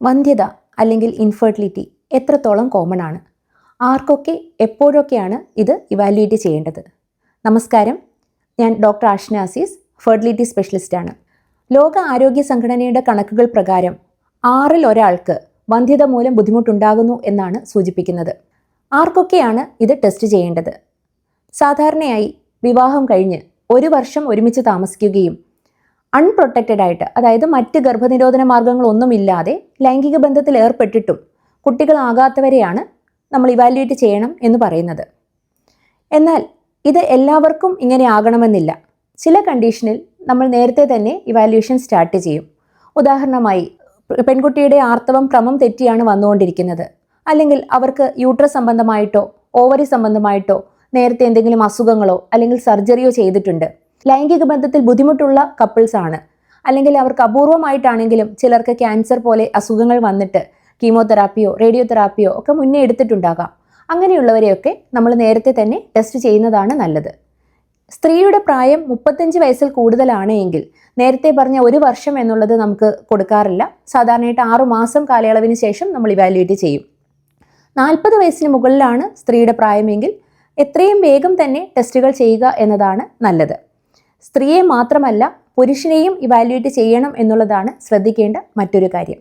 വന്ധ്യത അല്ലെങ്കിൽ ഇൻഫെർട്ടിലിറ്റി എത്രത്തോളം കോമൺ ആണ്? ആർക്കൊക്കെ എപ്പോഴൊക്കെയാണ് ഇത് ഇവാലുവേറ്റ് ചെയ്യേണ്ടത്? നമസ്കാരം, ഞാൻ ഡോക്ടർ ആഷ്ന അസീസ്, ഫെർട്ടിലിറ്റി സ്പെഷ്യലിസ്റ്റാണ്. ലോക ആരോഗ്യ സംഘടനയുടെ കണക്കുകൾ പ്രകാരം 6-ൽ ഒരാൾക്ക് വന്ധ്യത മൂലം ബുദ്ധിമുട്ടുണ്ടാകുന്നു എന്നാണ് സൂചിപ്പിക്കുന്നത്. ആർക്കൊക്കെയാണ് ഇത് ടെസ്റ്റ് ചെയ്യേണ്ടത്? സാധാരണയായി വിവാഹം കഴിഞ്ഞ് 1 വർഷം ഒരുമിച്ച് താമസിക്കുകയും അൺപ്രൊട്ടക്റ്റഡ് ആയിട്ട്, അതായത് മറ്റ് ഗർഭനിരോധന മാർഗങ്ങളൊന്നുമില്ലാതെ ലൈംഗിക ബന്ധത്തിൽ ഏർപ്പെട്ടിട്ടും കുട്ടികളാകാത്തവരെയാണ് നമ്മൾ ഇവാലുവേറ്റ് ചെയ്യണം എന്ന് പറയുന്നത്. എന്നാൽ ഇത് എല്ലാവർക്കും ഇങ്ങനെ ആകണമെന്നില്ല. ചില കണ്ടീഷനിൽ നമ്മൾ നേരത്തെ തന്നെ ഇവാലുവേഷൻ സ്റ്റാർട്ട് ചെയ്യും. ഉദാഹരണമായി, പെൺകുട്ടിയുടെ ആർത്തവം ക്രമം തെറ്റിയാണ് വന്നുകൊണ്ടിരിക്കുന്നത്, അല്ലെങ്കിൽ അവർക്ക് യൂട്രസ് സംബന്ധമായിട്ടോ ഓവറി സംബന്ധമായിട്ടോ നേരത്തെ എന്തെങ്കിലും അസുഖങ്ങളോ അല്ലെങ്കിൽ സർജറിയോ ചെയ്തിട്ടുണ്ട്, ലൈംഗിക ബന്ധത്തിൽ ബുദ്ധിമുട്ടുള്ള കപ്പിൾസ് ആണ്, അല്ലെങ്കിൽ അവർക്ക് അപൂർവമായിട്ടാണെങ്കിലും ചിലർക്ക് ക്യാൻസർ പോലെ അസുഖങ്ങൾ വന്നിട്ട് കീമോതെറാപ്പിയോ റേഡിയോതെറാപ്പിയോ ഒക്കെ മുന്നേ എടുത്തിട്ടുണ്ടാകാം. അങ്ങനെയുള്ളവരെയൊക്കെ നമ്മൾ നേരത്തെ തന്നെ ടെസ്റ്റ് ചെയ്യുന്നതാണ് നല്ലത്. സ്ത്രീയുടെ പ്രായം 35 വയസ്സിൽ കൂടുതലാണ് എങ്കിൽ നേരത്തെ പറഞ്ഞ 1 വർഷം എന്നുള്ളത് നമുക്ക് കൊടുക്കാറില്ല. സാധാരണയായിട്ട് 6 മാസം കാലയളവിന് ശേഷം നമ്മൾ ഇവാലുവേറ്റ് ചെയ്യും. 40 വയസ്സിന് മുകളിലാണ് സ്ത്രീയുടെ പ്രായമെങ്കിൽ എത്രയും വേഗം തന്നെ ടെസ്റ്റുകൾ ചെയ്യുക എന്നതാണ് നല്ലത്. സ്ത്രീയെ മാത്രമല്ല പുരുഷനെയും ഇവാലുവേറ്റ് ചെയ്യണം എന്നുള്ളതാണ് ശ്രദ്ധിക്കേണ്ട മറ്റൊരു കാര്യം.